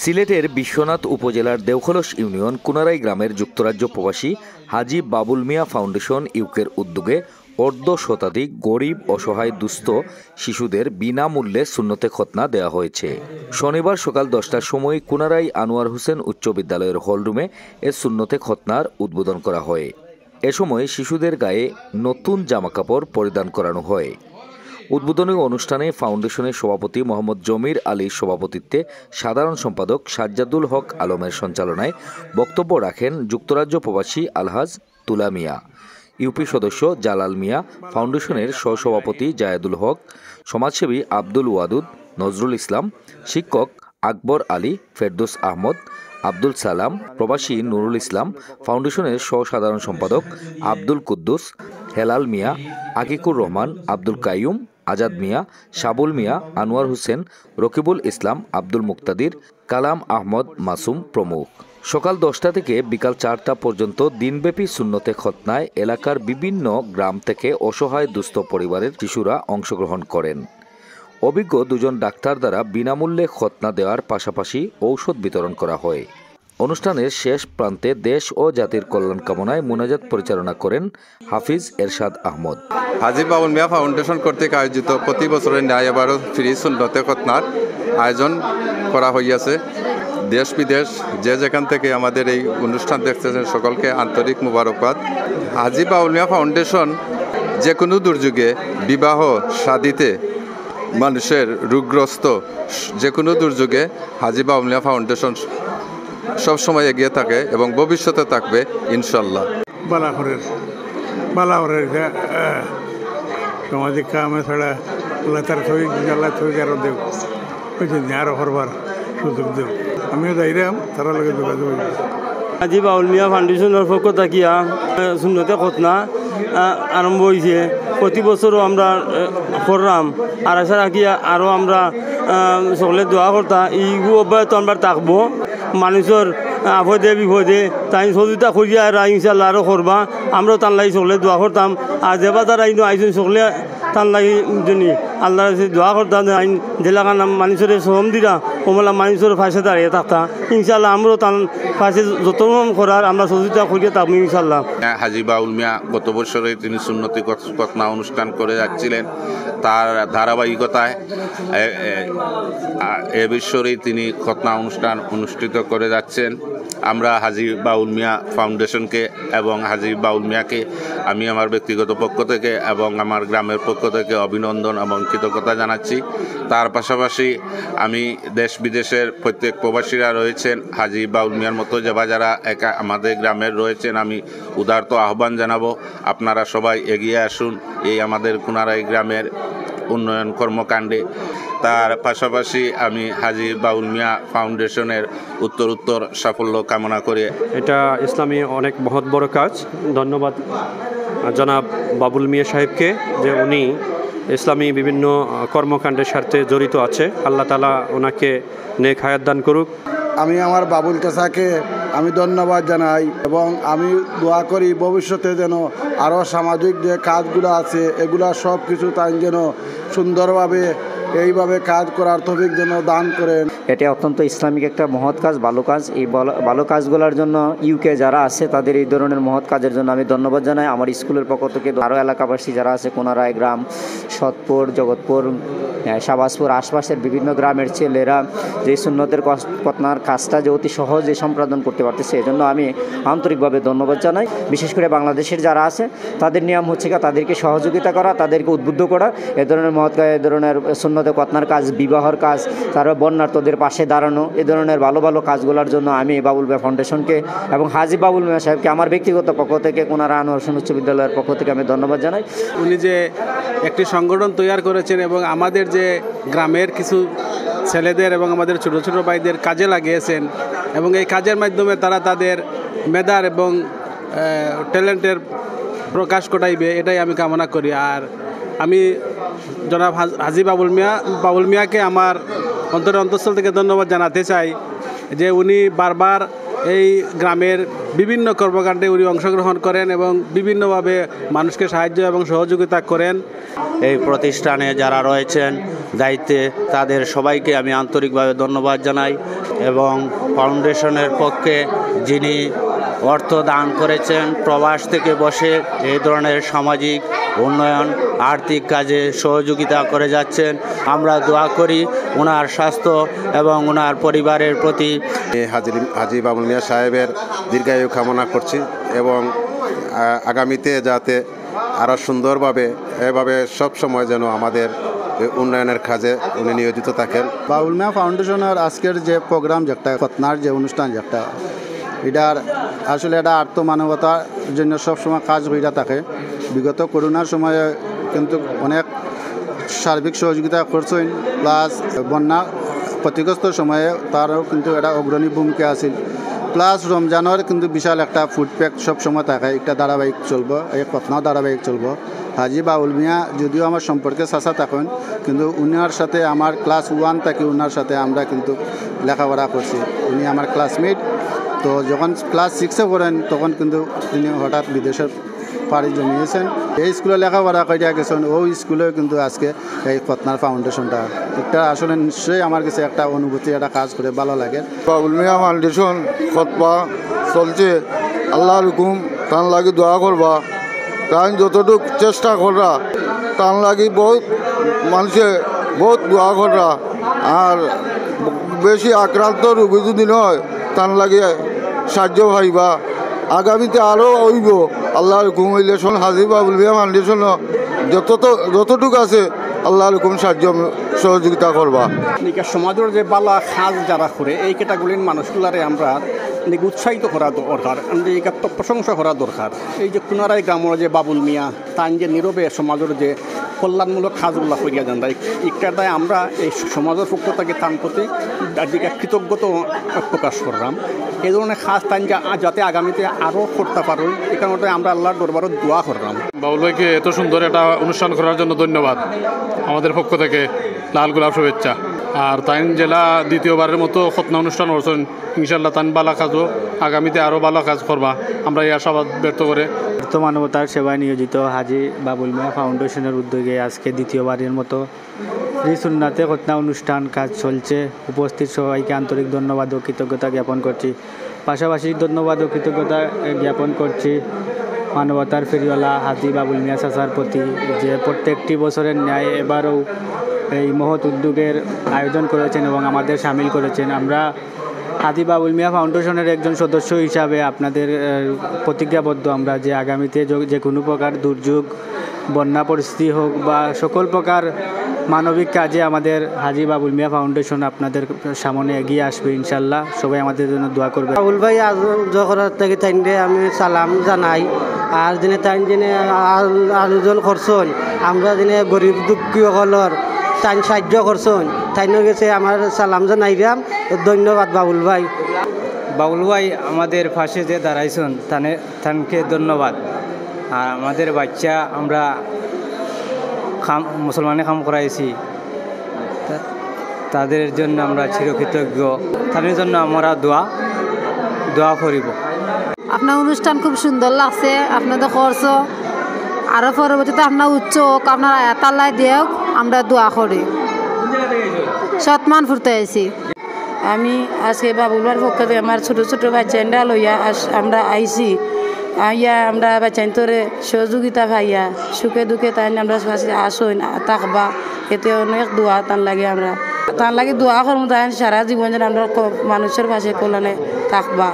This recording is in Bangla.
সিলেটের বিশ্বনাথ উপজেলার দেওখলস ইউনিয়ন কুনারাই গ্রামের যুক্তরাজ্য প্রবাসী হাজী বাবুল মিয়া ফাউন্ডেশন ইউকের উদ্যোগে অর্ধ শতাধিক গরিব অসহায় দুস্থ শিশুদের বিনামূল্যে সুন্নতে খতনা দেওয়া হয়েছে। শনিবার সকাল 10টার সময় কুনারাই আনোয়ার হোসেন উচ্চ বিদ্যালয়ের হলরুমে এ সুন্নতে খতনার উদ্বোধন করা হয়। এ সময় শিশুদের গায়ে নতুন জামাকাপড় পরিধান করানো হয়। উদ্বোধনী অনুষ্ঠানে ফাউন্ডেশনের সভাপতি মোহাম্মদ জমির আলীর সভাপতিত্বে সাধারণ সম্পাদক সাজ্জাদুল হক আলমের সঞ্চালনায় বক্তব্য রাখেন যুক্তরাজ্য প্রবাসী আলহাজ তুলা মিয়া, ইউপি সদস্য জালাল মিয়া, ফাউন্ডেশনের সহসভাপতি জায়েদুল হক, সমাজসেবী আব্দুল ওয়াদুদ, নজরুল ইসলাম, শিক্ষক আকবর আলী, ফেরদৌস আহমদ, আব্দুল সালাম, প্রবাসী নুরুল ইসলাম, ফাউন্ডেশনের সহসাধারণ সম্পাদক আব্দুল কুদ্দুস, হেলাল মিয়া, আকিকুর রহমান, আব্দুল কাইয়ুম, আজাদ মিয়া, সাবুল মিয়া, আনোয়ার হোসেন, রকিবুল ইসলাম, আব্দুল মুক্তাদির, কালাম আহমদ মাসুম প্রমুখ। সকাল 10টা থেকে বিকাল 4টা পর্যন্ত দিনব্যাপী সুন্নতে খতনায় এলাকার বিভিন্ন গ্রাম থেকে অসহায় দুস্থ পরিবারের শিশুরা অংশগ্রহণ করেন। অভিজ্ঞ দুজন ডাক্তার দ্বারা বিনামূল্যে খতনা দেওয়ার পাশাপাশি ঔষধ বিতরণ করা হয়। অনুষ্ঠানের শেষ প্রান্তে দেশ ও জাতির কল্যাণ কামনায় মুনাজাত পরিচালনা করেন হাফিজ এরশাদ আহমদ। হাজী বাবুল মিয়া ফাউন্ডেশন কর্তৃক আয়োজিত প্রতি বছরের ন্যায় এবারও ফ্রি সুন্নতে খতনার আয়োজন করা হইয়াছে। দেশ বিদেশ যে যেখান থেকে আমাদের এই অনুষ্ঠান দেখতেছেন সকলকে আন্তরিক মুবারকবাদ। হাজী বাবুল মিয়া ফাউন্ডেশন যে কোনো দুর্যোগে, বিবাহ শাদীতে, মানুষের রোগগ্রস্ত যে কোনো দুর্যোগে হাজী বাবুল মিয়া ফাউন্ডেশন সবসময় এগিয়ে থাকে এবং ভবিষ্যতে থাকবে ইনশাল্লাহ। বালাহরের সামাজিক কামে ছাড়া আল্লাহ তার ছবি আল্লাহ ছবি আরও দেব বুঝছেন, আরও হরবার সুযোগ দেব। আমিও যাইলাম তারা লগে যোগাযোগ। হাজী বাবুল মিয়া ফাউন্ডেশনের পক্ষ থাকিয়া সুন্নতে খতনা আরম্ভ হয়েছে। প্রতি বছরও আমরা করলাম, আর আশা রাখিয়া আরও আমরা সকলে দোয়া করতাম। এইগু অব্যাহত আমরা থাকবো। মানুষের আপদে বিপদে তাই সহযোগিতা করিয়া আর ইনশাল্লাহ আরও করবা। আমরাও তার লাগি সকলে দোয়া করতাম। আর যেবা তারা আইসুন সকলে তার লাগি জন্য আল্লাহ দোয়া করতাম। আইন জেলাখান মানুষের শ্রম দিরা কমলা মানুষের পাশে দাঁড়িয়ে থাকতাম। ইনশাল্লাহ আমরাও তার পাশে যতন করার আমরা সহযোগিতা করিয়া থাকবো ইনশাল্লাহ। হাজী বাউল মিয়া গত বছরে তিনি সুন্নতি খতনা অনুষ্ঠান করে যাচ্ছিলেন। তার ধারাবাহিকতায় এ বছরেই তিনি খতনা অনুষ্ঠান অনুষ্ঠিত করে যাচ্ছেন। আমরা হাজী বাউল মিয়া ফাউন্ডেশনকে এবং হাজী বাউল মিয়াকে আমি আমার ব্যক্তিগত পক্ষ থেকে এবং আমার গ্রামের পক্ষ থেকে অভিনন্দন এবং কৃতজ্ঞতা জানাচ্ছি। তার পাশাপাশি আমি দেশ বিদেশের প্রত্যেক প্রবাসীরা রয়েছেন হাজী বাউল মিয়ার মতো যারা আমাদের গ্রামের রয়েছেন, আমি উদারত আহ্বান জানাবো আপনারা সবাই এগিয়ে আসুন এই আমাদের কুনারাই গ্রামের উন্নয়ন কর্মকাণ্ডে। তার পাশাপাশি আমি হাজী বাউল মিয়া ফাউন্ডেশনের উত্তর সাফল্য কামনা করি। এটা ইসলামী অনেক মহৎ বড় কাজ। ধন্যবাদ জনাব বাবুল মিয়া সাহেবকে যে উনি ইসলামী বিভিন্ন কর্মকাণ্ডের সাথে জড়িত আছে। আল্লাহ তাআলা ওনাকে নেক হায়াত দান করুক। আমি আমার বাবুল চাচাকে আমি ধন্যবাদ জানাই এবং আমি দোয়া করি ভবিষ্যতে যেন আরও সামাজিক যে কাজগুলো আছে এগুলা সব কিছু তাই যেন সুন্দরভাবে এইভাবে কাজ করার তৌফিক যেন দান করেন। এটা অত্যন্ত ইসলামিক একটা মহৎ কাজ, ভালো কাজ। এই ভালো কাজগুলোর জন্য ইউকে যারা আছে তাদের এই ধরনের মহৎ কাজের জন্য আমি ধন্যবাদ জানাই। আমার স্কুলের পক্ষ থেকে আরও এলাকাবাসী যারা আছে কোনারাই গ্রাম, সৎপুর, জগৎপুর, শাহবাজপুর আশপাশের বিভিন্ন গ্রামের ছেলেরা যে সুন্নতের খতনার কাজটা যে অতি সহজে সম্পাদন করতে পারতেছে এজন্য আমি আন্তরিকভাবে ধন্যবাদ জানাই। বিশেষ করে বাংলাদেশের যারা আছে তাদের নিয়ম হচ্ছে তাদেরকে সহযোগিতা করা, তাদেরকে উদ্বুদ্ধ করা। এ ধরনের মহৎ কাজ, এ ধরনের সুন্নতে খতনার কাজ, বিবাহর কাজ, তারপর বন্যার্তদের পাশে দাঁড়ানো, এ ধরনের ভালো ভালো কাজগুলোর জন্য আমি বাবুল মিয়া ফাউন্ডেশনকে এবং হাজী বাবুল মিয়া সাহেবকে আমার ব্যক্তিগত পক্ষ থেকে কুনারাই আনোয়ার হোসেন উচ্চ বিদ্যালয়ের পক্ষ থেকে আমি ধন্যবাদ জানাই। উনি যে একটি সংগঠন তৈরি করেছেন এবং আমাদের যে গ্রামের কিছু ছেলেদের এবং আমাদের ছোটো ছোটো ভাইদের কাজে লাগিয়েছেন এবং এই কাজের মাধ্যমে তারা তাদের মেধার এবং ট্যালেন্টের প্রকাশ ঘটাইবে, এটাই আমি কামনা করি। আর আমি জনাব হাজী বাবুল মিয়াকে আমার অন্তরের অন্তঃস্থল থেকে ধন্যবাদ জানাতে চাই যে উনি বারবার এই গ্রামের বিভিন্ন কর্মকাণ্ডে উনি অংশগ্রহণ করেন এবং বিভিন্নভাবে মানুষকে সাহায্য এবং সহযোগিতা করেন। এই প্রতিষ্ঠানে যারা রয়েছেন দায়িত্বে তাদের সবাইকে আমি আন্তরিকভাবে ধন্যবাদ জানাই এবং ফাউন্ডেশনের পক্ষে যিনি অর্থ দান করেছেন প্রবাস থেকে বসে এই ধরনের সামাজিক উন্নয়ন আর্থিক কাজে সহযোগিতা করে যাচ্ছেন, আমরা দোয়া করি ওনার স্বাস্থ্য এবং ওনার পরিবারের প্রতি। হাজী বাবুল মিয়া সাহেবের দীর্ঘায়ু কামনা করছি এবং আগামীতে যাতে আরও সুন্দরভাবে এভাবে সব সময় যেন আমাদের উন্নয়নের কাজে উনি নিয়োজিত থাকেন। বাবুল মিয়া ফাউন্ডেশনের আজকের যে প্রোগ্রাম যেটা খতনার যে অনুষ্ঠান যেটা এটার আসলে এটা আত্মমানবতার জন্য সবসময় কাজ হইয়া থাকে। বিগত করোনার সময়ে কিন্তু অনেক সার্বিক সহযোগিতা করছেন, প্লাস বন্যা ক্ষতিগ্রস্ত সময়ে তারও কিন্তু এটা অগ্রণী ভূমিকা আছিল। প্লাস রমজানের কিন্তু বিশাল একটা ফুড প্যাক সবসময় থাকে, একটা ধারাবাহিক চলবো, এই খতনাও ধারাবাহিক চলবো। হাজী বাউল মিয়া যদিও আমার সম্পর্কে চাচা থাকেন, কিন্তু উনার সাথে আমার ক্লাস 1 থেকে উনার সাথে আমরা কিন্তু লেখাপড়া করছি। উনি আমার ক্লাসমেট। তো যখন ক্লাস 6-এ পড়েন তখন কিন্তু তিনি হঠাৎ বিদেশের পাড়ি জমিয়েছেন। এই স্কুলে লেখাপড়া করিয়া গেছেন, ওই স্কুলেও কিন্তু আজকে এই খতনার ফাউন্ডেশনটা একটা আসলে নিশ্চয়ই আমার কাছে একটা অনুভূতি, একটা কাজ করে ভালো লাগে। বাবুল মিয়া ফাউন্ডেশন খতবা চলছে, আল্লাহর হুকুম তান লাগি দোয়া করবা, কারণ যতটুক চেষ্টা করা তান লাগি বহুত মানুষে বহুত দোয়া করা, আর বেশি আক্রান্ত রোগী যদি নয় তান লাগে সাহায্য ভাইবা। আগামীতে আরও হইব আল্লাহর হুকুম হইলে। হাজী বাবুল মিয়া ফাউন্ডেশন যতটুকু আছে আল্লাহর হুকুম সাহায্য সহযোগিতা করবা। সমাজের যে বালা কাজ যারা করে এই ক্যাটাগরির মানুষগুলারে আমরা উৎসাহিত করা দরকার, প্রশংসা করা দরকার। এই যে কুনারাই গ্রামের যে বাবুল মিয়া তাই যে নীরবে সমাজের যে কল্যাণমূলক কাজগুলা করিয়া যান, ইটাটাই আমরা এই সমাজের পক্ষ থেকে তার প্রতি কৃতজ্ঞতা প্রকাশ করলাম। এই ধরনের কাজ তাই যাতে আগামীতে আরও করতে পারেন এই কারণে আমরা আল্লাহর দরবারে দোয়া করলাম। বাবুল ভাইকে এত সুন্দর একটা অনুষ্ঠান করার জন্য ধন্যবাদ আমাদের পক্ষ থেকে, লাল গোলাপ শুভেচ্ছা। আর তাইন জেলা দ্বিতীয়বারের মতো খতনা অনুষ্ঠান করছেন, ইনশাল্লাহ তান বালা কাজও আগামীতে আরও ভালো কাজ করবা আমরা এই আশাবাদ ব্যক্ত করে। মানবতার সেবায় নিয়োজিত হাজী বাবুল মিয়া ফাউন্ডেশনের উদ্যোগে আজকে দ্বিতীয়বারের মতো সুন্নাতে খতনা অনুষ্ঠান কাজ চলছে। উপস্থিত সবাইকে আন্তরিক ধন্যবাদ ও কৃতজ্ঞতা জ্ঞাপন করছি। পাশাপাশি ধন্যবাদ ও কৃতজ্ঞতা জ্ঞাপন করছি মানবতার ফেরিওয়ালা হাজী বাবুল মিয়া চাচার প্রতি, যে প্রত্যেকটি বছরের ন্যায় এবারও এই মহৎ উদ্যোগের আয়োজন করেছেন এবং আমাদের সামিল করেছেন। আমরা হাজী বাবুল মিয়া ফাউন্ডেশনের একজন সদস্য হিসাবে আপনাদের প্রতিজ্ঞাবদ্ধ আমরা যে আগামীতে যে কোনো প্রকার দুর্যোগ, বন্যা পরিস্থিতি হোক বা সকল প্রকার মানবিক কাজে আমাদের হাজী বাবুল মিয়া ফাউন্ডেশন আপনাদের সামনে এগিয়ে আসবে ইনশাল্লাহ। সবাই আমাদের জন্য দোয়া করবে। বাবুল ভাই জহরাত থেকে তাইনরে আমি সালাম জানাই। আর দিনে তাইন যিনি আয়োজন করছেন, আমরা দিনে গরিব দুঃখীসকলের তাইন সাহায্য করছেন, তাইনের গেছে আমার সালাম জানাইলাম। ধন্যবাদ বাবুল ভাই। বাবুল ভাই আমাদের পাশে যে দাঁড়াইছেন তানকে ধন্যবাদ। আর আমাদের বাচ্চা আমরা মুসলমানে কাম করাইছি, তাদের জন্য আমরা চিরকৃতজ্ঞ। তাদের জন্য আমরা দোয়া করিব। আপনার অনুষ্ঠান খুব সুন্দর লাগছে, আপনাদের করছো আরও পরবর্তীতে আপনার উচ্চ হোক, আপনার আয়াতাল্লাহ দিয়েও আমরা দোয়া করি। সৎমান ফুরতে আইছি আমি আজকে বাবুলার পক্ষ থেকে আমার ছোটো ছোটো বাচ্চাটা লইয়া আমরা আইছি। আইয়া আমরা বাচ্চান্তরে সহযোগিতা পাইয়া সুখে দুঃখে তাই আমরা আসই থাকবা, এতে অনেক দোয়া তার লাগে আমরা তার লাগে দোয়া করবো, তাই সারা জীবন যেন আমরা মানুষের পাশে কল্যাণে থাকবা।